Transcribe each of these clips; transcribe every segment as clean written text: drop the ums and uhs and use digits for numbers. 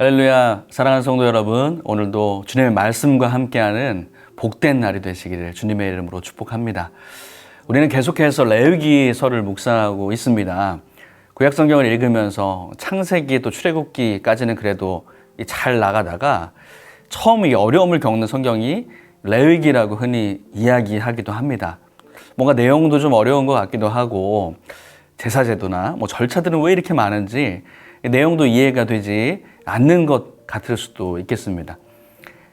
할렐루야, 사랑하는 성도 여러분, 오늘도 주님의 말씀과 함께하는 복된 날이 되시기를 주님의 이름으로 축복합니다. 우리는 계속해서 레위기서를 묵상하고 있습니다. 구약 성경을 읽으면서 창세기 또 출애굽기까지는 그래도 잘 나가다가 처음 이 어려움을 겪는 성경이 레위기라고 흔히 이야기하기도 합니다. 뭔가 내용도 좀 어려운 것 같기도 하고 제사제도나 절차들은 왜 이렇게 많은지 내용도 이해가 되지 않는 것 같을 수도 있겠습니다.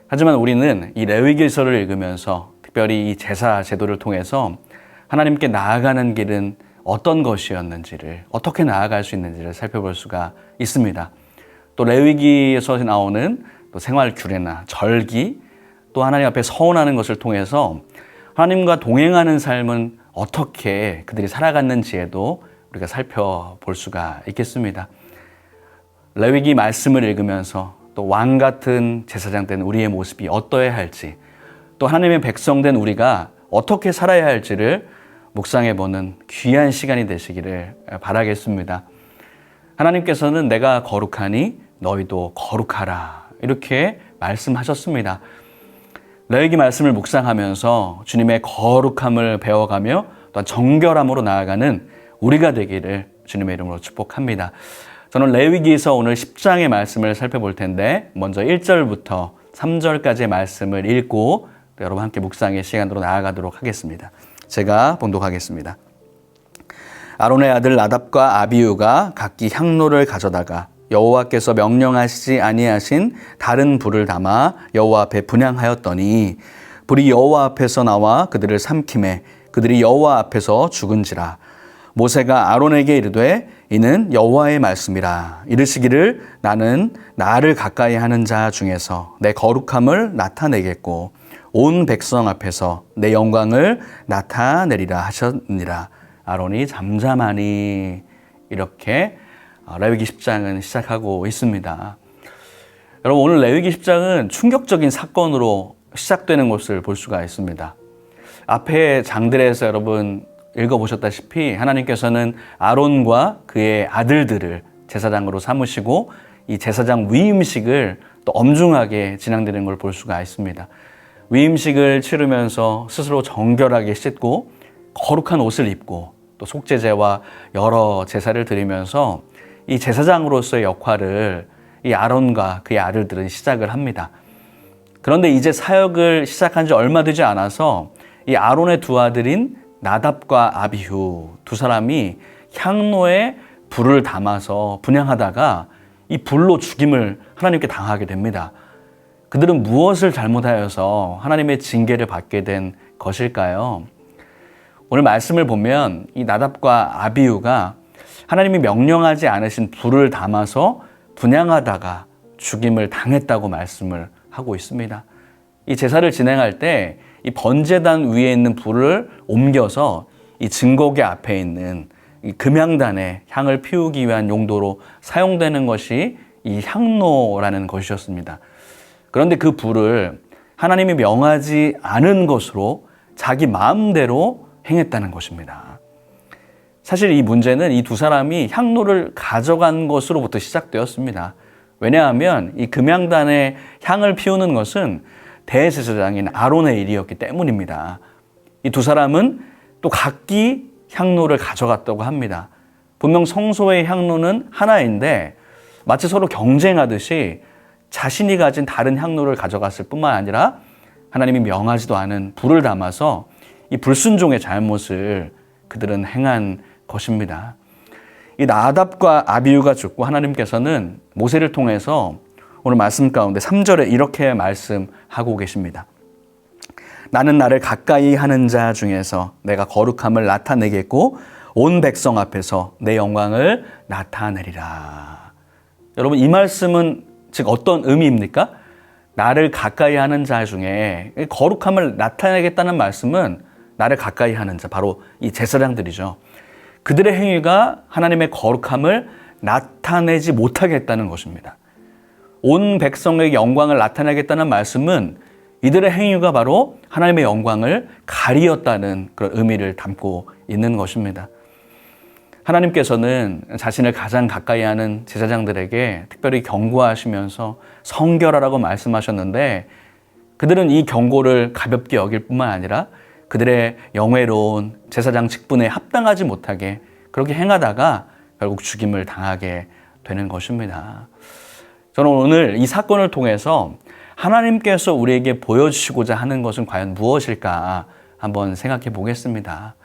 하지만 우리는 이 레위기서를 읽으면서 특별히 이 제사 제도를 통해서 하나님께 나아가는 길은 어떤 것이었는지를, 어떻게 나아갈 수 있는지를 살펴볼 수가 있습니다. 또 레위기에서 나오는 또 생활 규례나 절기, 또 하나님 앞에 서원하는 것을 통해서 하나님과 동행하는 삶은 어떻게 그들이 살아갔는지에도 우리가 살펴볼 수가 있겠습니다. 레위기 말씀을 읽으면서 또 왕 같은 제사장 된 우리의 모습이 어떠해야 할지, 또 하나님의 백성 된 우리가 어떻게 살아야 할지를 묵상해보는 귀한 시간이 되시기를 바라겠습니다. 하나님께서는 내가 거룩하니 너희도 거룩하라, 이렇게 말씀하셨습니다. 레위기 말씀을 묵상하면서 주님의 거룩함을 배워가며 또한 정결함으로 나아가는 우리가 되기를 주님의 이름으로 축복합니다. 저는 레위기에서 오늘 10장의 말씀을 살펴볼 텐데 먼저 1절부터 3절까지의 말씀을 읽고 여러분 함께 묵상의 시간으로 나아가도록 하겠습니다. 제가 봉독하겠습니다. 아론의 아들 나답과 아비후가 각기 향로를 가져다가 여호와께서 명령하시지 아니하신 다른 불을 담아 여호와 앞에 분향하였더니 불이 여호와 앞에서 나와 그들을 삼키매 그들이 여호와 앞에서 죽은지라. 모세가 아론에게 이르되 이는 여호와의 말씀이라. 이르시기를 나는 나를 가까이 하는 자 중에서 내 거룩함을 나타내겠고 온 백성 앞에서 내 영광을 나타내리라 하셨느니라. 아론이 잠잠하니. 이렇게 레위기 10장은 시작하고 있습니다. 여러분, 오늘 레위기 10장은 충격적인 사건으로 시작되는 것을 볼 수가 있습니다. 앞에 장들에서 여러분 읽어보셨다시피 하나님께서는 아론과 그의 아들들을 제사장으로 삼으시고 이 제사장 위임식을 또 엄중하게 진행되는 걸 볼 수가 있습니다. 위임식을 치르면서 스스로 정결하게 씻고 거룩한 옷을 입고 또 속죄제와 여러 제사를 드리면서 이 제사장으로서의 역할을 이 아론과 그의 아들들은 시작을 합니다. 그런데 이제 사역을 시작한 지 얼마 되지 않아서 이 아론의 두 아들인 나답과 아비후 두 사람이 향로에 불을 담아서 분향하다가 이 불로 죽임을 하나님께 당하게 됩니다. 그들은 무엇을 잘못하여서 하나님의 징계를 받게 된 것일까요? 오늘 말씀을 보면 이 나답과 아비후가 하나님이 명령하지 않으신 불을 담아서 분향하다가 죽임을 당했다고 말씀을 하고 있습니다. 이 제사를 진행할 때 이 번제단 위에 있는 불을 옮겨서 이 증거궤 앞에 있는 이 금향단에 향을 피우기 위한 용도로 사용되는 것이 이 향로라는 것이었습니다. 그런데 그 불을 하나님이 명하지 않은 것으로 자기 마음대로 행했다는 것입니다. 사실 이 문제는 이 두 사람이 향로를 가져간 것으로부터 시작되었습니다. 왜냐하면 이 금향단에 향을 피우는 것은 대제사장인 아론의 일이었기 때문입니다. 이 두 사람은 또 각기 향로를 가져갔다고 합니다. 분명 성소의 향로는 하나인데 마치 서로 경쟁하듯이 자신이 가진 다른 향로를 가져갔을 뿐만 아니라 하나님이 명하지도 않은 불을 담아서 이 불순종의 잘못을 그들은 행한 것입니다. 이 나답과 아비후가 죽고 하나님께서는 모세를 통해서 오늘 말씀 가운데 3절에 이렇게 말씀하고 계십니다. 나는 나를 가까이 하는 자 중에서 내가 거룩함을 나타내겠고 온 백성 앞에서 내 영광을 나타내리라. 여러분, 이 말씀은 즉 어떤 의미입니까? 나를 가까이 하는 자 중에 거룩함을 나타내겠다는 말씀은 나를 가까이 하는 자, 바로 이 제사장들이죠. 그들의 행위가 하나님의 거룩함을 나타내지 못하겠다는 것입니다. 온 백성의 영광을 나타내겠다는 말씀은 이들의 행위가 바로 하나님의 영광을 가리었다는 그런 의미를 담고 있는 것입니다. 하나님께서는 자신을 가장 가까이 하는 제사장들에게 특별히 경고하시면서 성결하라고 말씀하셨는데, 그들은 이 경고를 가볍게 여길 뿐만 아니라 그들의 영예로운 제사장 직분에 합당하지 못하게 그렇게 행하다가 결국 죽임을 당하게 되는 것입니다. 저는 오늘 이 사건을 통해서 하나님께서 우리에게 보여주시고자 하는 것은 과연 무엇일까 한번 생각해 보겠습니다.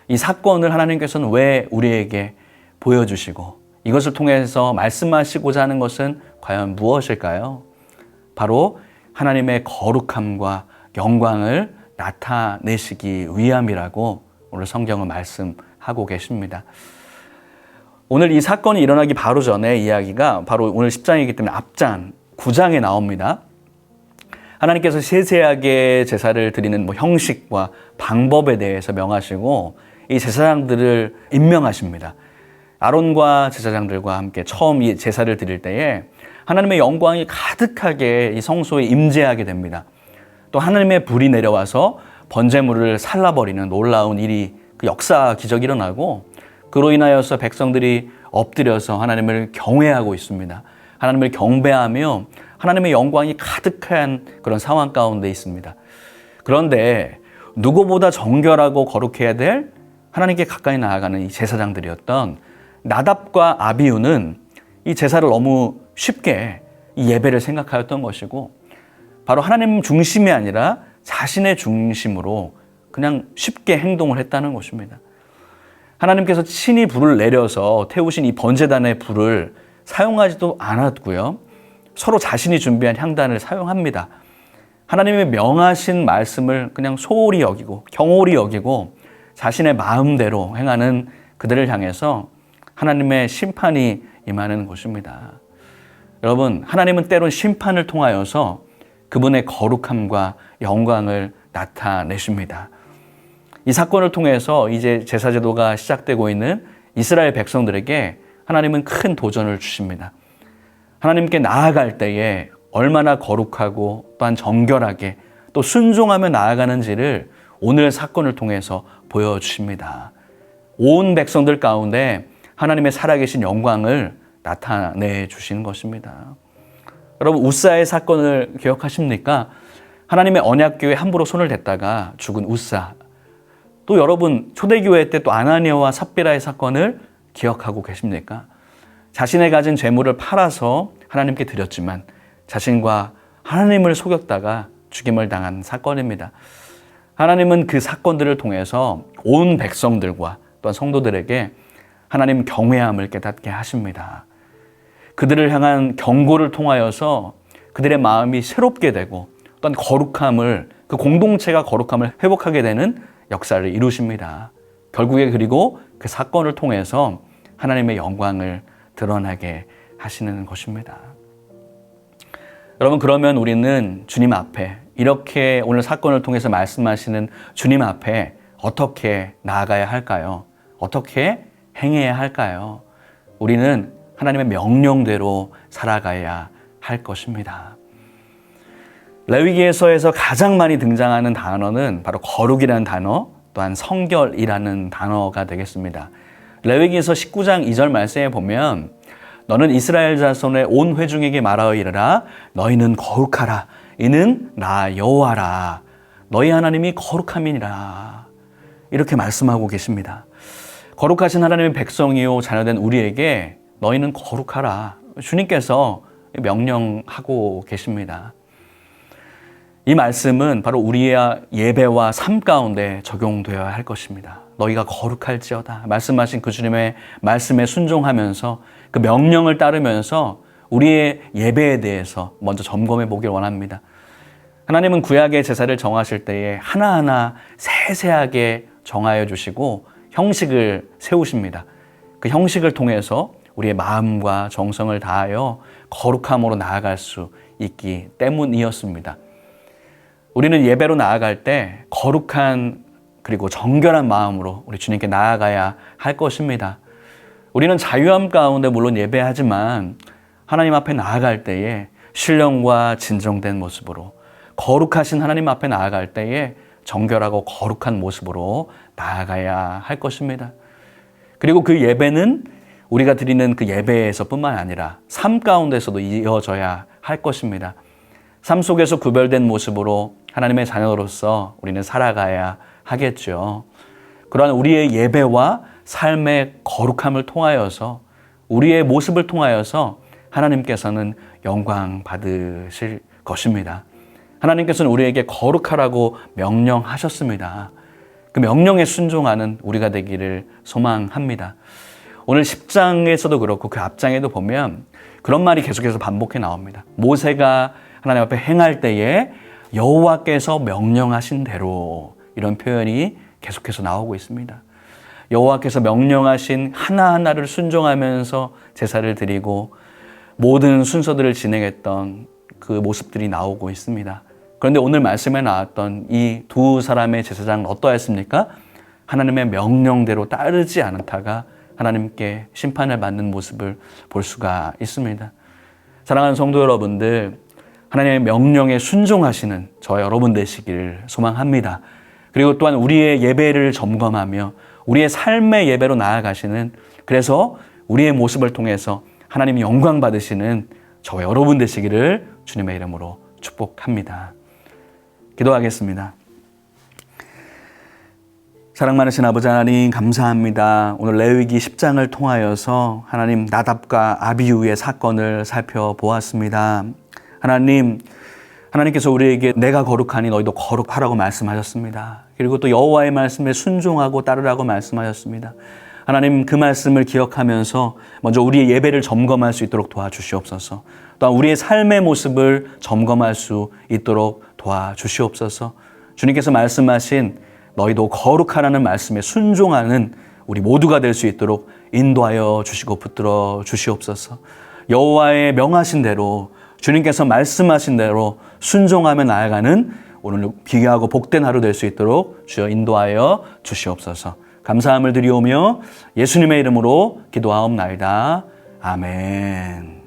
이 사건을 하나님께서는 왜 우리에게 보여주시고 이것을 통해서 말씀하시고자 하는 것은 과연 무엇일까요? 바로 하나님의 거룩함과 영광을 나타내시기 위함이라고 오늘 성경은 말씀하고 계십니다. 오늘 이 사건이 일어나기 바로 전에 이야기가 바로 오늘 10장이기 때문에 앞장 9장에 나옵니다. 하나님께서 세세하게 제사를 드리는 형식과 방법에 대해서 명하시고 이 제사장들을 임명하십니다. 아론과 제사장들과 함께 처음 이 제사를 드릴 때에 하나님의 영광이 가득하게 이 성소에 임재하게 됩니다. 또 하나님의 불이 내려와서 번제물을 살라버리는 놀라운 일이 그 역사 기적이 일어나고, 그로 인하여서 백성들이 엎드려서 하나님을 경외하고 있습니다. 하나님을 경배하며 하나님의 영광이 가득한 그런 상황 가운데 있습니다. 그런데 누구보다 정결하고 거룩해야 될 하나님께 가까이 나아가는 이 제사장들이었던 나답과 아비후는 이 제사를 너무 쉽게 이 예배를 생각하였던 것이고, 바로 하나님 중심이 아니라 자신의 중심으로 그냥 쉽게 행동을 했다는 것입니다. 하나님께서 친히 불을 내려서 태우신 이 번제단의 불을 사용하지도 않았고요. 서로 자신이 준비한 향단을 사용합니다. 하나님의 명하신 말씀을 그냥 소홀히 여기고 경홀히 여기고 자신의 마음대로 행하는 그들을 향해서 하나님의 심판이 임하는 것입니다. 여러분, 하나님은 때론 심판을 통하여서 그분의 거룩함과 영광을 나타내십니다. 이 사건을 통해서 이제 제사제도가 시작되고 있는 이스라엘 백성들에게 하나님은 큰 도전을 주십니다. 하나님께 나아갈 때에 얼마나 거룩하고 또한 정결하게 또 순종하며 나아가는지를 오늘 사건을 통해서 보여주십니다. 온 백성들 가운데 하나님의 살아계신 영광을 나타내 주시는 것입니다. 여러분, 우사의 사건을 기억하십니까? 하나님의 언약궤에 함부로 손을 댔다가 죽은 우사. 또 여러분, 초대교회 때 또 아나니아와 삽비라의 사건을 기억하고 계십니까? 자신의 가진 재물을 팔아서 하나님께 드렸지만 자신과 하나님을 속였다가 죽임을 당한 사건입니다. 하나님은 그 사건들을 통해서 온 백성들과 또한 성도들에게 하나님 경외함을 깨닫게 하십니다. 그들을 향한 경고를 통하여서 그들의 마음이 새롭게 되고 또한 거룩함을, 그 공동체가 거룩함을 회복하게 되는 역사를 이루십니다. 결국에 그리고 그 사건을 통해서 하나님의 영광을 드러나게 하시는 것입니다. 여러분, 그러면 우리는 주님 앞에, 이렇게 오늘 사건을 통해서 말씀하시는 주님 앞에 어떻게 나아가야 할까요? 어떻게 행해야 할까요? 우리는 하나님의 명령대로 살아가야 할 것입니다. 레위기에서에서 가장 많이 등장하는 단어는 바로 거룩이라는 단어, 또한 성결이라는 단어가 되겠습니다. 레위기에서 19장 2절 말씀에 보면 너는 이스라엘 자손의 온 회중에게 말하여 이르라. 너희는 거룩하라. 이는 나 여호와라. 너희 하나님이 거룩함이니라. 이렇게 말씀하고 계십니다. 거룩하신 하나님의 백성이요 자녀된 우리에게 너희는 거룩하라. 주님께서 명령하고 계십니다. 이 말씀은 바로 우리의 예배와 삶 가운데 적용되어야 할 것입니다. 너희가 거룩할지어다. 말씀하신 그 주님의 말씀에 순종하면서 그 명령을 따르면서 우리의 예배에 대해서 먼저 점검해 보길 원합니다. 하나님은 구약의 제사를 정하실 때에 하나하나 세세하게 정하여 주시고 형식을 세우십니다. 그 형식을 통해서 우리의 마음과 정성을 다하여 거룩함으로 나아갈 수 있기 때문이었습니다. 우리는 예배로 나아갈 때 거룩한 그리고 정결한 마음으로 우리 주님께 나아가야 할 것입니다. 우리는 자유함 가운데 물론 예배하지만 하나님 앞에 나아갈 때에 신령과 진정된 모습으로, 거룩하신 하나님 앞에 나아갈 때에 정결하고 거룩한 모습으로 나아가야 할 것입니다. 그리고 그 예배는 우리가 드리는 그 예배에서뿐만 아니라 삶 가운데서도 이어져야 할 것입니다. 삶 속에서 구별된 모습으로 하나님의 자녀로서 우리는 살아가야 하겠죠. 그러한 우리의 예배와 삶의 거룩함을 통하여서 우리의 모습을 통하여서 하나님께서는 영광 받으실 것입니다. 하나님께서는 우리에게 거룩하라고 명령하셨습니다. 그 명령에 순종하는 우리가 되기를 소망합니다. 오늘 10장에서도 그렇고 그 앞장에도 보면 그런 말이 계속해서 반복해 나옵니다. 모세가 하나님 앞에 행할 때에 여호와께서 명령하신 대로, 이런 표현이 계속해서 나오고 있습니다. 여호와께서 명령하신 하나하나를 순종하면서 제사를 드리고 모든 순서들을 진행했던 그 모습들이 나오고 있습니다. 그런데 오늘 말씀에 나왔던 이 두 사람의 제사장은 어떠했습니까? 하나님의 명령대로 따르지 않다가 하나님께 심판을 받는 모습을 볼 수가 있습니다. 사랑하는 성도 여러분들, 하나님의 명령에 순종하시는 저와 여러분 되시기를 소망합니다. 그리고 또한 우리의 예배를 점검하며 우리의 삶의 예배로 나아가시는, 그래서 우리의 모습을 통해서 하나님 영광 받으시는 저와 여러분 되시기를 주님의 이름으로 축복합니다. 기도하겠습니다. 사랑 많으신 아버지 하나님, 감사합니다. 오늘 레위기 10장을 통하여서 하나님 나답과 아비후의 사건을 살펴보았습니다. 하나님께서 우리에게 내가 거룩하니 너희도 거룩하라고 말씀하셨습니다. 그리고 또 여호와의 말씀에 순종하고 따르라고 말씀하셨습니다. 하나님, 그 말씀을 기억하면서 먼저 우리의 예배를 점검할 수 있도록 도와주시옵소서. 또한 우리의 삶의 모습을 점검할 수 있도록 도와주시옵소서. 주님께서 말씀하신 너희도 거룩하라는 말씀에 순종하는 우리 모두가 될 수 있도록 인도하여 주시고 붙들어 주시옵소서. 여호와의 명하신 대로, 주님께서 말씀하신 대로 순종하며 나아가는 오늘 귀하고 복된 하루 될 수 있도록 주여 인도하여 주시옵소서. 감사함을 드리오며 예수님의 이름으로 기도하옵나이다. 아멘.